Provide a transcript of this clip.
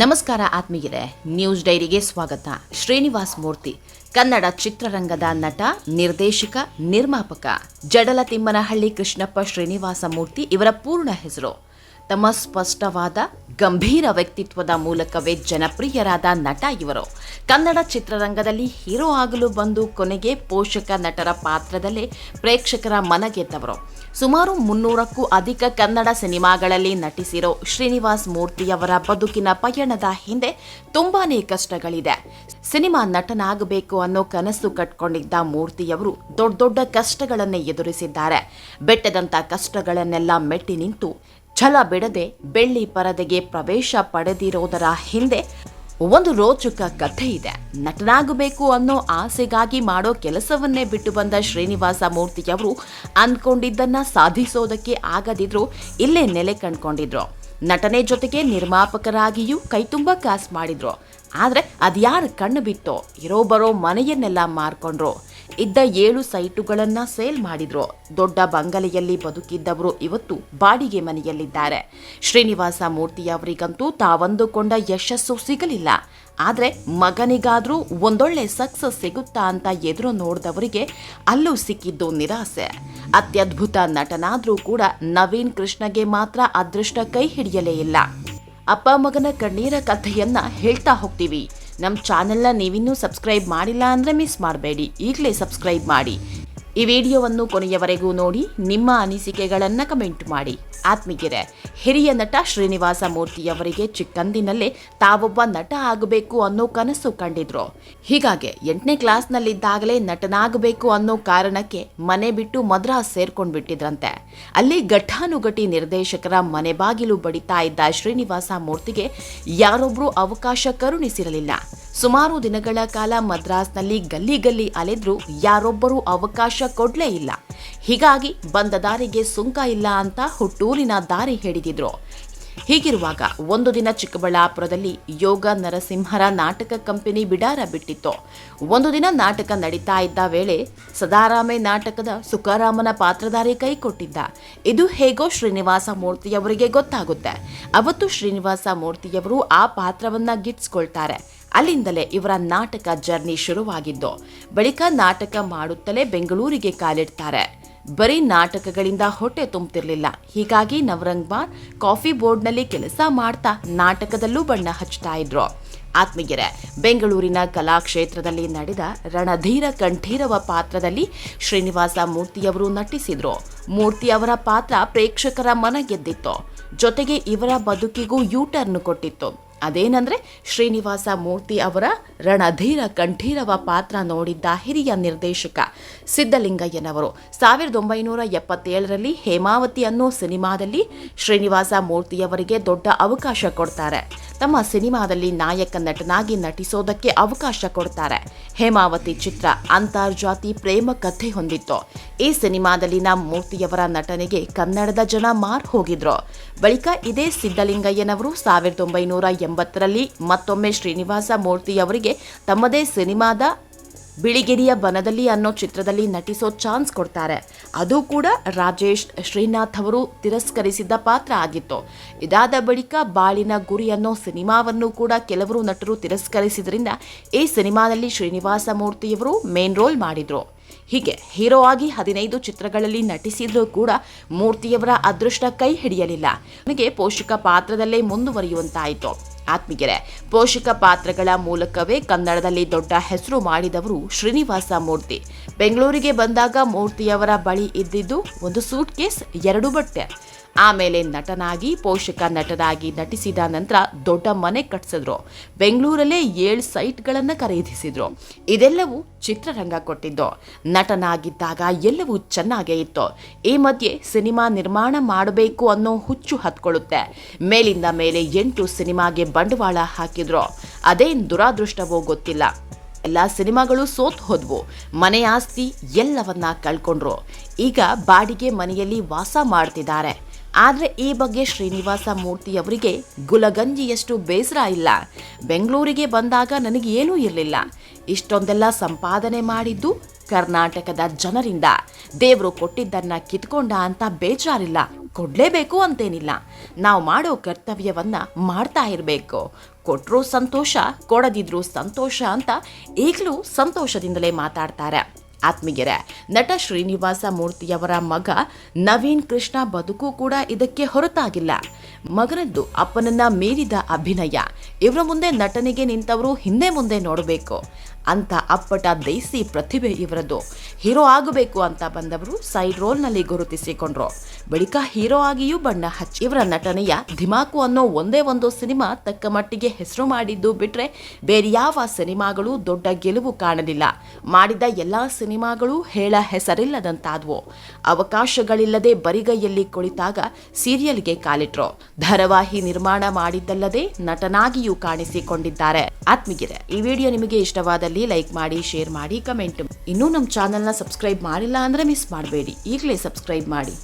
ನಮಸ್ಕಾರ ಆತ್ಮೀಯರೇ, ನ್ಯೂಸ್ ಡೈರಿಗೆ ಸ್ವಾಗತ. ಶ್ರೀನಿವಾಸ್ ಮೂರ್ತಿ ಕನ್ನಡ ಚಿತ್ರರಂಗದ ನಟ, ನಿರ್ದೇಶಕ, ನಿರ್ಮಾಪಕ. ಜಡಲತಿಮ್ಮನಹಳ್ಳಿ ಕೃಷ್ಣಪ್ಪ ಶ್ರೀನಿವಾಸ ಮೂರ್ತಿ ಇವರ ಪೂರ್ಣ ಹೆಸರು. ತಮ್ಮ ಸ್ಪಷ್ಟವಾದ ಗಂಭೀರ ವ್ಯಕ್ತಿತ್ವದ ಮೂಲಕವೇ ಜನಪ್ರಿಯರಾದ ನಟ ಇವರು. ಕನ್ನಡ ಚಿತ್ರರಂಗದಲ್ಲಿ ಹೀರೋ ಆಗಲು ಬಂದು ಕೊನೆಗೆ ಪೋಷಕ ನಟರ ಪಾತ್ರದಲ್ಲೇ ಪ್ರೇಕ್ಷಕರ ಮನಗೆದ್ದವರು. ಸುಮಾರು 300ಕ್ಕೂ ಅಧಿಕ ಕನ್ನಡ ಸಿನಿಮಾಗಳಲ್ಲಿ ನಟಿಸಿರೋ ಶ್ರೀನಿವಾಸ್ ಮೂರ್ತಿಯವರ ಬದುಕಿನ ಪಯಣದ ಹಿಂದೆ ತುಂಬಾನೇ ಕಷ್ಟಗಳಿದೆ. ಸಿನಿಮಾ ನಟನಾಗಬೇಕು ಅನ್ನೋ ಕನಸು ಕಟ್ಕೊಂಡಿದ್ದ ಮೂರ್ತಿಯವರು ದೊಡ್ಡ ದೊಡ್ಡ ಕಷ್ಟಗಳನ್ನೇ ಎದುರಿಸಿದ್ದಾರೆ. ಬೆಟ್ಟದಂತ ಕಷ್ಟಗಳನ್ನೆಲ್ಲ ಮೆಟ್ಟಿ ನಿಂತು ಛಲ ಬಿಡದೆ ಬೆಳ್ಳಿ ಪರದೆಗೆ ಪ್ರವೇಶ ಪಡೆದಿರೋದರ ಹಿಂದೆ ಒಂದು ರೋಚಕ ಕಥೆ ಇದೆ. ನಟನಾಗಬೇಕು ಅನ್ನೋ ಆಸೆಗಾಗಿ ಮಾಡೋ ಕೆಲಸವನ್ನೇ ಬಿಟ್ಟು ಬಂದ ಶ್ರೀನಿವಾಸ ಮೂರ್ತಿಯವರು ಅಂದ್ಕೊಂಡಿದ್ದನ್ನ ಸಾಧಿಸೋದಕ್ಕೆ ಆಗದಿದ್ರು ಇಲ್ಲೇ ನೆಲೆ ಕಂಡ್ಕೊಂಡಿದ್ರು. ನಟನೆ ಜೊತೆಗೆ ನಿರ್ಮಾಪಕರಾಗಿಯೂ ಕೈತುಂಬ ಕಾಸು ಮಾಡಿದ್ರು. ಆದರೆ ಅದ್ಯಾರ ಕಣ್ಣು ಬಿತ್ತೋ ಇರೋ ಬರೋ ಮನೆಯನ್ನೆಲ್ಲ ಮಾರ್ಕೊಂಡ್ರು. ಇದ್ದ 7 ಸೈಟುಗಳನ್ನ ಸೇಲ್ ಮಾಡಿದ್ರು. ದೊಡ್ಡ ಬಂಗಲೆಯಲ್ಲಿ ಬದುಕಿದ್ದವರು ಇವತ್ತು ಬಾಡಿಗೆ ಮನೆಯಲ್ಲಿದ್ದಾರೆ. ಶ್ರೀನಿವಾಸ ಮೂರ್ತಿಯವರಿಗಂತೂ ತಾವಂದುಕೊಂಡ ಯಶಸ್ಸು ಸಿಗಲಿಲ್ಲ. ಆದರೆ ಮಗನಿಗಾದ್ರೂ ಒಂದೊಳ್ಳೆ ಸಕ್ಸಸ್ ಸಿಗುತ್ತಾ ಅಂತ ಎದುರು ನೋಡಿದವರಿಗೆ ಅಲ್ಲೂ ಸಿಕ್ಕಿದ್ದು ನಿರಾಸೆ. ಅತ್ಯದ್ಭುತ ನಟನಾದ್ರೂ ಕೂಡ ನವೀನ್ ಕೃಷ್ಣಗೆ ಮಾತ್ರ ಅದೃಷ್ಟ ಕೈ ಹಿಡಿಯಲೇ ಇಲ್ಲ. ಅಪ್ಪ ಮಗನ ಕಣ್ಣೀರ ಕಥೆಯನ್ನ ಹೇಳ್ತಾ ಹೋಗ್ತೀವಿ. ನಮ್ಮ ಚಾನೆಲ್ನ ನೀವಿನ್ನೂ ಸಬ್ಸ್ಕ್ರೈಬ್ ಮಾಡಿಲ್ಲ ಅಂದರೆ ಮಿಸ್ ಮಾಡಬೇಡಿ, ಈಗಲೇ ಸಬ್ಸ್ಕ್ರೈಬ್ ಮಾಡಿ. ಈ ವಿಡಿಯೋವನ್ನು ಕೊನೆಯವರೆಗೂ ನೋಡಿ, ನಿಮ್ಮ ಅನಿಸಿಕೆಗಳನ್ನು ಕಮೆಂಟ್ ಮಾಡಿ. ಆತ್ಮೀಯರೇ, ಹಿರಿಯ ನಟ ಶ್ರೀನಿವಾಸ ಮೂರ್ತಿಯವರಿಗೆ ಚಿಕ್ಕಂದಿನಲ್ಲೇ ತಾವೊಬ್ಬ ನಟ ಆಗಬೇಕು ಅನ್ನೋ ಕನಸು ಕಂಡಿದ್ರು. ಹೀಗಾಗಿ 8ನೇ ಕ್ಲಾಸ್ನಲ್ಲಿದ್ದಾಗಲೇ ನಟನಾಗಬೇಕು ಅನ್ನೋ ಕಾರಣಕ್ಕೆ ಮನೆ ಬಿಟ್ಟು ಮದ್ರಾಸ್ ಸೇರ್ಕೊಂಡ್ಬಿಟ್ಟಿದ್ರಂತೆ. ಅಲ್ಲಿ ಘಟ್ಟಾನುಘಟಿ ನಿರ್ದೇಶಕರ ಮನೆ ಬಾಗಿಲು ಬಡಿತಾ ಇದ್ದ ಶ್ರೀನಿವಾಸ ಮೂರ್ತಿಗೆ ಯಾರೊಬ್ರು ಅವಕಾಶ ಕರುಣಿಸಿರಲಿಲ್ಲ. ಸುಮಾರು ದಿನಗಳ ಕಾಲ ಮದ್ರಾಸ್ನಲ್ಲಿ ಗಲ್ಲಿ ಗಲ್ಲಿ ಅಲೆದ್ರು ಯಾರೊಬ್ಬರೂ ಅವಕಾಶ ಕೊಡ್ಲೇ ಇಲ್ಲ. ಹೀಗಾಗಿ ಬಂದ ದಾರಿಗೆ ಸುಂಕ ಇಲ್ಲ ಅಂತ ಹುಟ್ಟೂರಿನ ದಾರಿ ಹಿಡಿದಿದ್ರು. ಹೀಗಿರುವಾಗ ಒಂದು ದಿನ ಚಿಕ್ಕಬಳ್ಳಾಪುರದಲ್ಲಿ ಯೋಗ ನರಸಿಂಹರ ನಾಟಕ ಕಂಪನಿ ಬಿಡಾರ ಬಿಟ್ಟಿತ್ತು. ಒಂದು ದಿನ ನಾಟಕ ನಡೀತಾ ಇದ್ದ ವೇಳೆ ಸದಾರಾಮೆ ನಾಟಕದ ಸುಖರಾಮನ ಪಾತ್ರಧಾರಿ ಕೈ ಕೊಟ್ಟಿದ್ದ. ಇದು ಹೇಗೋ ಶ್ರೀನಿವಾಸ ಮೂರ್ತಿಯವರಿಗೆ ಗೊತ್ತಾಗುತ್ತೆ. ಅವತ್ತು ಶ್ರೀನಿವಾಸ ಮೂರ್ತಿಯವರು ಆ ಪಾತ್ರವನ್ನ ಗಿಟ್ಸ್ಕೊಳ್ತಾರೆ. ಅಲ್ಲಿಂದಲೇ ಇವರ ನಾಟಕ ಜರ್ನಿ ಶುರುವಾಗಿದ್ದು. ಬಳಿಕ ನಾಟಕ ಮಾಡುತ್ತಲೇ ಬೆಂಗಳೂರಿಗೆ ಕಾಲಿಡ್ತಾರೆ. ಬರೀ ನಾಟಕಗಳಿಂದ ಹೊಟ್ಟೆ ತುಂಬುತ್ತಿರಲಿಲ್ಲ. ಹೀಗಾಗಿ ನವರಂಗ್ ಬಾರ್ ಕಾಫಿ ಬೋರ್ಡ್ನಲ್ಲಿ ಕೆಲಸ ಮಾಡ್ತಾ ನಾಟಕದಲ್ಲೂ ಬಣ್ಣ ಹಚ್ತಾ ಇದ್ರು. ಆತ್ಮೀಯರೇ, ಬೆಂಗಳೂರಿನ ಕಲಾಕ್ಷೇತ್ರದಲ್ಲಿ ನಡೆದ ರಣಧೀರ ಕಂಠೀರವ ಪಾತ್ರದಲ್ಲಿ ಶ್ರೀನಿವಾಸ ಮೂರ್ತಿಯವರು ನಟಿಸಿದ್ರು. ಮೂರ್ತಿ ಅವರ ಪಾತ್ರ ಪ್ರೇಕ್ಷಕರ ಮನ ಗೆದ್ದಿತ್ತು. ಜೊತೆಗೆ ಇವರ ಬದುಕಿಗೂ ಯೂಟರ್ನ್ ಕೊಟ್ಟಿತ್ತು. ಅದೇನಂದ್ರೆ ಶ್ರೀನಿವಾಸ ಮೂರ್ತಿ ಅವರ ರಣಧೀರ ಕಂಠೀರವ ಪಾತ್ರ ನೋಡಿದ್ದ ಹಿರಿಯ ನಿರ್ದೇಶಕ ಸಿದ್ದಲಿಂಗಯ್ಯನವರು 1977ರಲ್ಲಿ ಹೇಮಾವತಿ ಅನ್ನೋ ಸಿನಿಮಾದಲ್ಲಿ ಶ್ರೀನಿವಾಸ ಮೂರ್ತಿಯವರಿಗೆ ದೊಡ್ಡ ಅವಕಾಶ ಕೊಡ್ತಾರೆ. ತಮ್ಮ ಸಿನಿಮಾದಲ್ಲಿ ನಾಯಕ ನಟನಾಗಿ ನಟಿಸೋದಕ್ಕೆ ಅವಕಾಶ ಕೊಡ್ತಾರೆ. ಹೇಮಾವತಿ ಚಿತ್ರ ಅಂತರ್ಜಾತಿ ಪ್ರೇಮ ಕಥೆ ಹೊಂದಿತ್ತು. ಈ ಸಿನಿಮಾದಲ್ಲಿನ ಮೂರ್ತಿಯವರ ನಟನೆಗೆ ಕನ್ನಡದ ಜನ ಮಾರ್ ಹೋಗಿದ್ರು. ಬಳಿಕ ಇದೇ ಸಿದ್ದಲಿಂಗಯ್ಯನವರು 1980ರಲ್ಲಿ ಮತ್ತೊಮ್ಮೆ ಶ್ರೀನಿವಾಸ ಮೂರ್ತಿಯವರಿಗೆ ತಮ್ಮದೇ ಸಿನಿಮಾದ ಬಿಳಿಗಿರಿಯ ಬನದಲ್ಲಿ ಅನ್ನೋ ಚಿತ್ರದಲ್ಲಿ ನಟಿಸೋ ಚಾನ್ಸ್ ಕೊಡ್ತಾರೆ. ಅದು ಕೂಡ ರಾಜೇಶ್ ಶ್ರೀನಾಥ್ ಅವರು ತಿರಸ್ಕರಿಸಿದ್ದ ಪಾತ್ರ ಆಗಿತ್ತು. ಇದಾದ ಬಳಿಕ ಬಾಳಿನ ಗುರಿ ಅನ್ನೋ ಸಿನಿಮಾವನ್ನು ಕೂಡ ಕೆಲವರು ನಟರು ತಿರಸ್ಕರಿಸಿದ್ರಿಂದ ಈ ಸಿನಿಮಾದಲ್ಲಿ ಶ್ರೀನಿವಾಸ ಮೂರ್ತಿಯವರು ಮೇನ್ ರೋಲ್ ಮಾಡಿದ್ರು. ಹೀಗೆ ಹೀರೋ ಆಗಿ 15 ಚಿತ್ರಗಳಲ್ಲಿ ನಟಿಸಿದ್ರೂ ಕೂಡ ಮೂರ್ತಿಯವರ ಅದೃಷ್ಟ ಕೈ ಹಿಡಿಯಲಿಲ್ಲ. ನನಗೆ ಪೋಷಕ ಪಾತ್ರದಲ್ಲೇ ಮುಂದುವರಿಯುವಂತಾಯಿತು. ಆತ್ಮೀಯರೇ, ಪೋಷಕ ಪಾತ್ರಗಳ ಮೂಲಕವೇ ಕನ್ನಡದಲ್ಲಿ ದೊಡ್ಡ ಹೆಸರು ಮಾಡಿದವರು ಶ್ರೀನಿವಾಸ ಮೂರ್ತಿ. ಬೆಂಗಳೂರಿಗೆ ಬಂದಾಗ ಮೂರ್ತಿಯವರ ಬಳಿ ಇದ್ದಿದ್ದು ಒಂದು ಸೂಟ್ ಕೇಸ್, 2 ಬಟ್ಟೆ. ಆಮೇಲೆ ನಟನಾಗಿ ಪೋಷಕ ನಟನಾಗಿ ನಟಿಸಿದ ನಂತರ ದೊಡ್ಡ ಮನೆ ಕಟ್ಸಿದ್ರು. ಬೆಂಗಳೂರಲ್ಲೇ 7 ಸೈಟ್ಗಳನ್ನು ಖರೀದಿಸಿದ್ರು. ಇದೆಲ್ಲವೂ ಚಿತ್ರರಂಗ ಕೊಟ್ಟಿದ್ದು. ನಟನಾಗಿದ್ದಾಗ ಎಲ್ಲವೂ ಚೆನ್ನಾಗೇ ಇತ್ತು. ಈ ಮಧ್ಯೆ ಸಿನಿಮಾ ನಿರ್ಮಾಣ ಮಾಡಬೇಕು ಅನ್ನೋ ಹುಚ್ಚು ಹತ್ಕೊಳ್ಳುತ್ತೆ. ಮೇಲಿಂದ ಮೇಲೆ 8 ಸಿನಿಮಾಗೆ ಬಂಡವಾಳ ಹಾಕಿದ್ರು. ಅದೇನ್ ದುರಾದೃಷ್ಟವೋ ಗೊತ್ತಿಲ್ಲ. ಎಲ್ಲ ಸಿನಿಮಾಗಳು ಸೋತ್ ಹೋದ್ವು. ಮನೆ ಆಸ್ತಿ ಎಲ್ಲವನ್ನ ಕಳ್ಕೊಂಡ್ರು. ಈಗ ಬಾಡಿಗೆ ಮನೆಯಲ್ಲಿ ವಾಸ ಮಾಡ್ತಿದ್ದಾರೆ. ಆದರೆ ಈ ಬಗ್ಗೆ ಶ್ರೀನಿವಾಸ ಮೂರ್ತಿಯವರಿಗೆ ಗುಲಗಂಜಿಯಷ್ಟು ಬೇಸರ ಇಲ್ಲ. ಬೆಂಗಳೂರಿಗೆ ಬಂದಾಗ ನನಗೇನೂ ಇರಲಿಲ್ಲ. ಇಷ್ಟೊಂದೆಲ್ಲ ಸಂಪಾದನೆ ಮಾಡಿದ್ದು ಕರ್ನಾಟಕದ ಜನರಿಂದ. ದೇವರು ಕೊಟ್ಟಿದ್ದನ್ನ ಕಿತ್ಕೊಂಡ ಅಂತ ಬೇಜಾರಿಲ್ಲ. ಕೊಡಲೇಬೇಕು ಅಂತೇನಿಲ್ಲ. ನಾವು ಮಾಡೋ ಕರ್ತವ್ಯವನ್ನ ಮಾಡ್ತಾ ಇರಬೇಕು. ಕೊಟ್ಟರೂ ಸಂತೋಷ, ಕೊಡದಿದ್ರೂ ಸಂತೋಷ ಅಂತ ಈಗಲೂ ಸಂತೋಷದಿಂದಲೇ ಮಾತಾಡ್ತಾರೆ. ಆತ್ಮೀಯರೇ, ನಟ ಶ್ರೀನಿವಾಸ ಮೂರ್ತಿಯವರ ಮಗ ನವೀನ್ ಕೃಷ್ಣ ಬದುಕು ಕೂಡ ಇದಕ್ಕೆ ಹೊರತಾಗಿಲ್ಲ. ಮಗನದ್ದು ಅಪ್ಪನನ್ನ ಮೀರಿದ ಅಭಿನಯ. ಇವರ ಮುಂದೆ ನಟನೆಗೆ ನಿಂತವರು ಹಿಂದೆ ಮುಂದೆ ನೋಡಬೇಕು ಅಂತ ಅಪ್ಪಟ ದೇಸಿ ಪ್ರತಿಭೆ ಇವರದ್ದು. ಹೀರೋ ಆಗಬೇಕು ಅಂತ ಬಂದವರು ಸೈಡ್ ರೋಲ್ನಲ್ಲಿ ಗುರುತಿಸಿಕೊಂಡ್ರು. ಬಳಿಕ ಹೀರೋ ಆಗಿಯೂ ಬಣ್ಣ ಹಚ್ಚಿ ಇವರ ನಟನೆಯ ಧಿಮಾಕು ಅನ್ನೋ ಒಂದೇ ಒಂದು ಸಿನಿಮಾ ತಕ್ಕ ಮಟ್ಟಿಗೆ ಹೆಸರು ಮಾಡಿದ್ದು ಬಿಟ್ರೆ ಬೇರೆ ಯಾವ ಸಿನಿಮಾಗಳು ದೊಡ್ಡ ಗೆಲುವು ಕಾಣಲಿಲ್ಲ. ಮಾಡಿದ ಎಲ್ಲಾ ಸಿನಿಮಾಗಳು ಹೇಳ ಹೆಸರಿಲ್ಲದಂತಾದ್ವು. ಅವಕಾಶಗಳಿಲ್ಲದೆ ಬರಿಗೈಯಲ್ಲಿ ಕುಳಿತಾಗ ಸೀರಿಯಲ್ಗೆ ಕಾಲಿಟ್ರು. ಧಾರಾವಾಹಿ ನಿರ್ಮಾಣ ಮಾಡಿದ್ದಲ್ಲದೆ ನಟನಾಗಿಯೂ ಕಾಣಿಸಿಕೊಂಡಿದ್ದಾರೆ. ಆತ್ಮೀಯರೇ, ಈ ವಿಡಿಯೋ ನಿಮಗೆ ಇಷ್ಟವಾದಲ್ಲಿ ಲೈಕ್ ಮಾಡಿ, ಶೇರ್ ಮಾಡಿ, ಕಮೆಂಟ್. ಇನ್ನೂ ನಮ್ಮ ಚಾನೆಲ್ನ ಸಬ್ಸ್ಕ್ರೈಬ್ ಮಾಡಿಲ್ಲ ಅಂದ್ರೆ ಮಿಸ್ ಮಾಡಬೇಡಿ, ಈಗಲೇ ಸಬ್ಸ್ಕ್ರೈಬ್ ಮಾಡಿ.